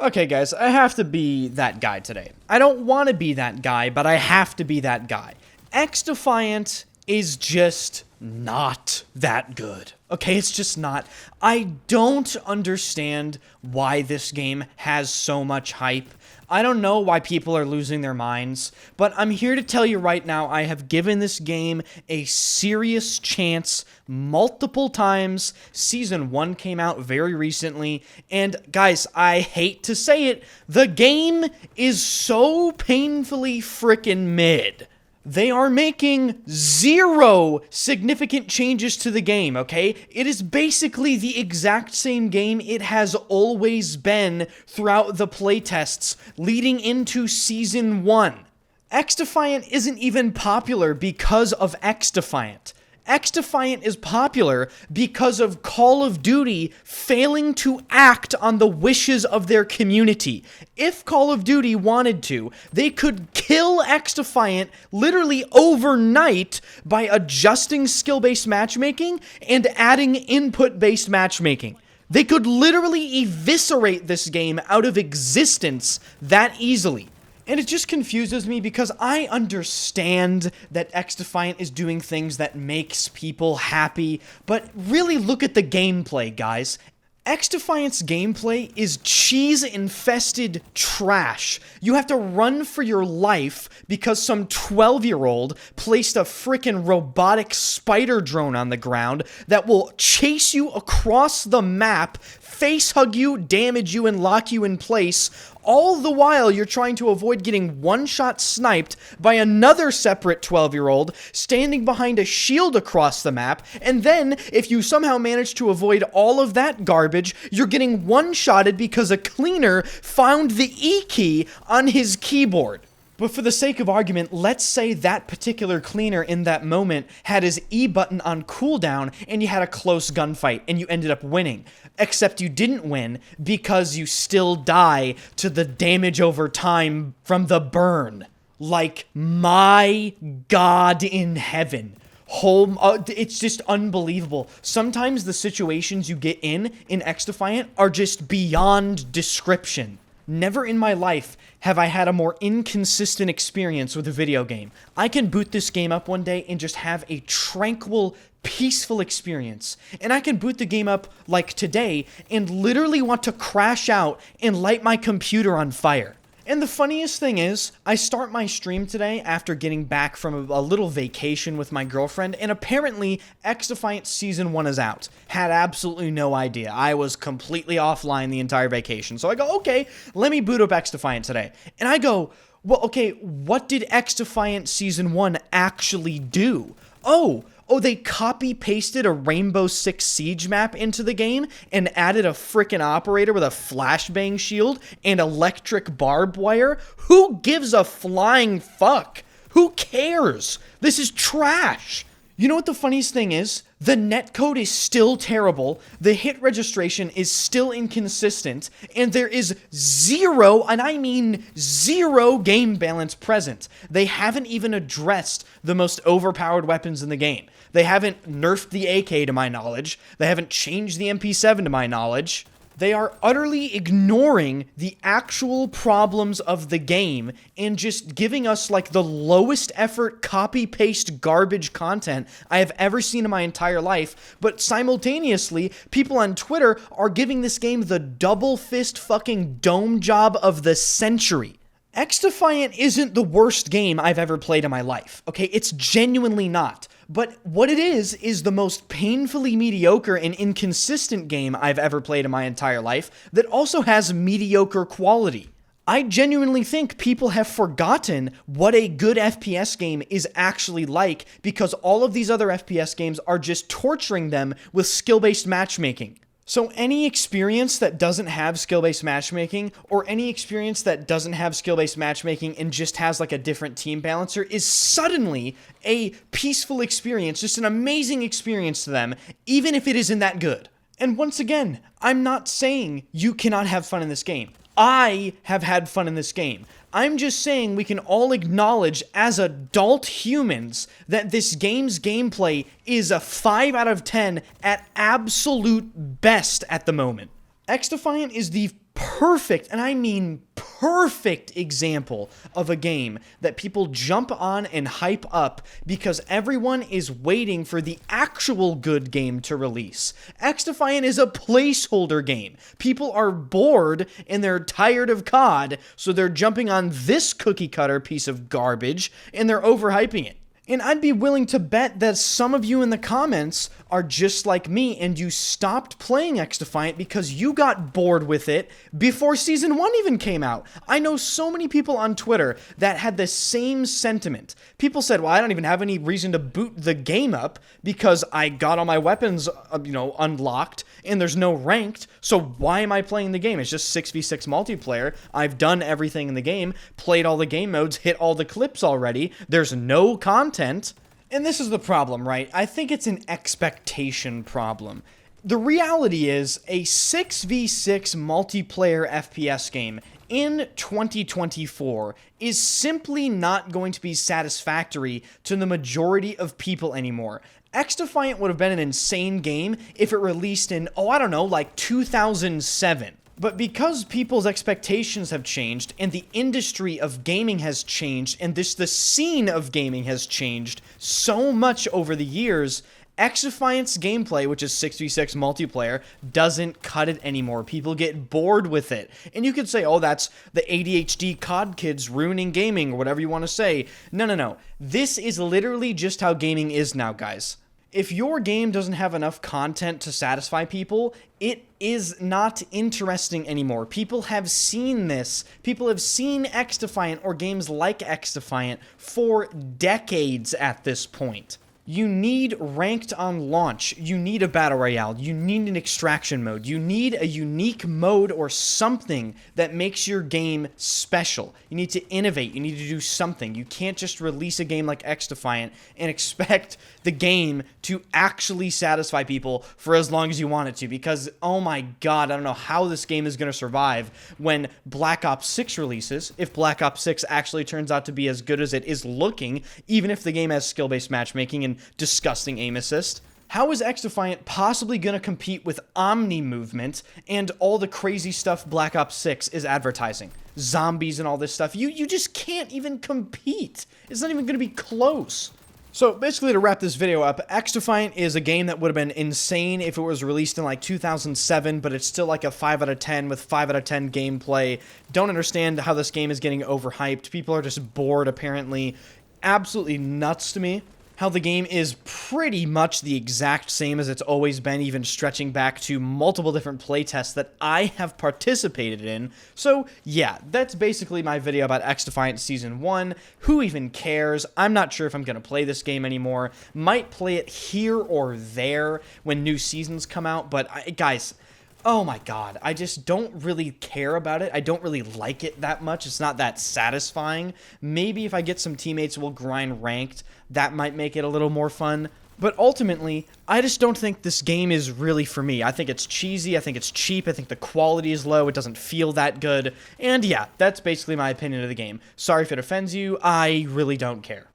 Okay, guys, I have to be that guy today. I don't want to be that guy, but I have to be that guy. XDefiant is just not that good. Okay, it's just not. I don't understand why this game has so much hype. I don't know why people are losing their minds, but I'm here to tell you right now, I have given this game a serious chance multiple times. Season 1 came out very recently, and guys, I hate to say it, the game is so painfully frickin' mid. They are making zero significant changes to the game, okay? It is basically the exact same game it has always been throughout the playtests leading into Season 1. XDefiant isn't even popular because of XDefiant. XDefiant is popular because of Call of Duty failing to act on the wishes of their community. If Call of Duty wanted to, they could kill XDefiant literally overnight by adjusting skill-based matchmaking and adding input-based matchmaking. They could literally eviscerate this game out of existence that easily. And it just confuses me because I understand that XDefiant is doing things that makes people happy, but really look at the gameplay, guys. XDefiant's gameplay is cheese-infested trash. You have to run for your life because some 12-year-old placed a frickin' robotic spider drone on the ground that will chase you across the map, face-hug you, damage you, and lock you in place, all the while you're trying to avoid getting one-shot sniped by another separate 12-year-old standing behind a shield across the map, and then, if you somehow manage to avoid all of that garbage, you're getting one-shotted because a cleaner found the E key on his keyboard. But for the sake of argument, let's say that particular cleaner in that moment had his E button on cooldown and you had a close gunfight and you ended up winning. Except you didn't win because you still die to the damage over time from the burn. Like, my God in heaven. It's just unbelievable. Sometimes the situations you get in XDefiant are just beyond description. Never in my life have I had a more inconsistent experience with a video game. I can boot this game up one day and just have a tranquil, peaceful experience. And I can boot the game up like today and literally want to crash out and light my computer on fire. And the funniest thing is, I start my stream today after getting back from a little vacation with my girlfriend, and apparently XDefiant Season 1 is out. Had absolutely no idea. I was completely offline the entire vacation. So I go, okay, let me boot up XDefiant today. And I go, well, okay, what did XDefiant Season 1 actually do? Oh, they copy-pasted a Rainbow Six Siege map into the game and added a frickin' operator with a flashbang shield and electric barbed wire? Who gives a flying fuck? Who cares? This is trash. You know what the funniest thing is? The netcode is still terrible, the hit registration is still inconsistent, and there is zero, and I mean zero, game balance present. They haven't even addressed the most overpowered weapons in the game. They haven't nerfed the AK to my knowledge. They haven't changed the MP7 to my knowledge. They are utterly ignoring the actual problems of the game and just giving us like the lowest effort copy-paste garbage content I have ever seen in my entire life, but simultaneously, people on Twitter are giving this game the double fist fucking dome job of the century. XDefiant isn't the worst game I've ever played in my life, okay? It's genuinely not. But what it is the most painfully mediocre and inconsistent game I've ever played in my entire life that also has mediocre quality. I genuinely think people have forgotten what a good FPS game is actually like because all of these other FPS games are just torturing them with skill-based matchmaking. So any experience that doesn't have skill-based matchmaking, or any experience that doesn't have skill-based matchmaking and just has like a different team balancer is suddenly a peaceful experience, just an amazing experience to them, even if it isn't that good. And once again, I'm not saying you cannot have fun in this game. I have had fun in this game. I'm just saying we can all acknowledge as adult humans that this game's gameplay is a 5 out of 10 at absolute best at the moment. XDefiant is the perfect, and I mean perfect example of a game that people jump on and hype up because everyone is waiting for the actual good game to release. XDefiant is a placeholder game. People are bored and they're tired of COD, so they're jumping on this cookie cutter piece of garbage and they're overhyping it. And I'd be willing to bet that some of you in the comments are just like me and you stopped playing XDefiant because you got bored with it before Season 1 even came out. I know so many people on Twitter that had the same sentiment. People said, well, I don't even have any reason to boot the game up because I got all my weapons, unlocked and there's no ranked, so why am I playing the game? It's just 6v6 multiplayer. I've done everything in the game, played all the game modes, hit all the clips already. There's no content. And this is the problem, right? I think it's an expectation problem. The reality is a 6v6 multiplayer FPS game in 2024 is simply not going to be satisfactory to the majority of people anymore. XDefiant would have been an insane game if it released in, 2007. But because people's expectations have changed, and the industry of gaming has changed, and the scene of gaming has changed so much over the years, XDefiant's gameplay, which is 6v6 multiplayer, doesn't cut it anymore. People get bored with it. And you could say, oh, that's the ADHD COD kids ruining gaming, or whatever you want to say. No. This is literally just how gaming is now, guys. If your game doesn't have enough content to satisfy people, it is not interesting anymore. People have seen this. People have seen XDefiant or games like XDefiant for decades at this point. You need ranked on launch. You need a battle royale. You need an extraction mode. You need a unique mode or something that makes your game special. You need to innovate. You need to do something. You can't just release a game like XDefiant and expect the game to actually satisfy people for as long as you want it to, because, oh my god, I don't know how this game is going to survive when Black Ops 6 releases, if Black Ops 6 actually turns out to be as good as it is looking, even if the game has skill-based matchmaking and disgusting aim assist. How is XDefiant possibly going to compete with Omni movement and all the crazy stuff Black Ops 6 is advertising? Zombies and all this stuff. You just can't even compete. It's not even going to be close. So basically, to wrap this video up, XDefiant is a game that would have been insane if it was released in like 2007, but it's still like a 5 out of 10 with 5 out of 10 gameplay. Don't understand how this game is getting overhyped. People are just bored, apparently. Absolutely nuts to me how the game is pretty much the exact same as it's always been, even stretching back to multiple different playtests that I have participated in. So yeah, that's basically my video about XDefiant Season 1. Who even cares? I'm not sure if I'm going to play this game anymore. Might play it here or there when new seasons come out, but guys, oh my god, I just don't really care about it. I don't really like it that much. It's not that satisfying. Maybe if I get some teammates who will grind ranked, that might make it a little more fun. But ultimately, I just don't think this game is really for me. I think it's cheesy, I think it's cheap, I think the quality is low, it doesn't feel that good. And yeah, that's basically my opinion of the game. Sorry if it offends you, I really don't care.